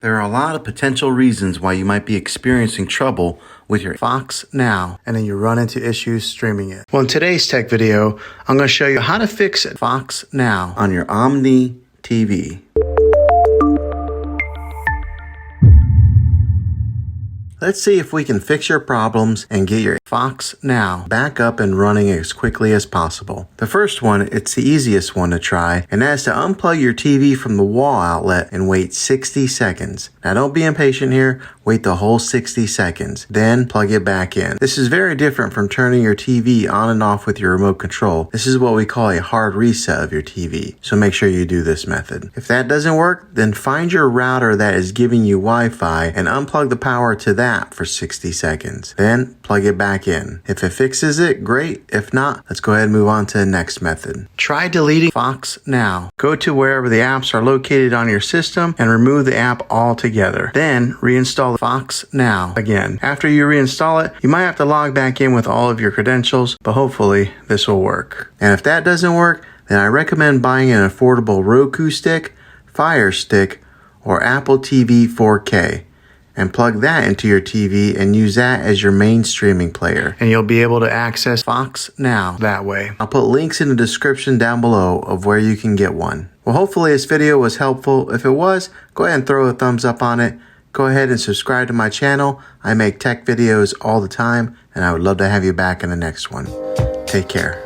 There are a lot of potential reasons why you might be experiencing trouble with your Fox Now, and then you run into issues streaming it. Well, in today's tech video, I'm going to show you how to fix it Fox Now on your Omni TV. Let's see if we can fix your problems and get your Fox Now back up and running as quickly as possible. The first one, it's the easiest one to try, and that is to unplug your TV from the wall outlet and wait 60 seconds. Now don't be impatient here, wait the whole 60 seconds, then plug it back in. This is very different from turning your TV on and off with your remote control. This is what we call a hard reset of your TV, so make sure you do this method. If that doesn't work, then find your router that is giving you Wi-Fi and unplug the power to that for 60 seconds. Then plug it back in. If it fixes it, great. If not, let's go ahead and move on to the next method. Try deleting Fox Now. Go to wherever the apps are located on your system and remove the app altogether. Then reinstall Fox Now again. After you reinstall it, you might have to log back in with all of your credentials, but hopefully this will work. And if that doesn't work, then I recommend buying an affordable Roku stick, Fire Stick, or Apple TV 4K. And plug that into your TV and use that as your main streaming player. And you'll be able to access Fox Now that way. I'll put links in the description down below of where you can get one. Well, hopefully this video was helpful. If it was, go ahead and throw a thumbs up on it. Go ahead and subscribe to my channel. I make tech videos all the time, and I would love to have you back in the next one. Take care.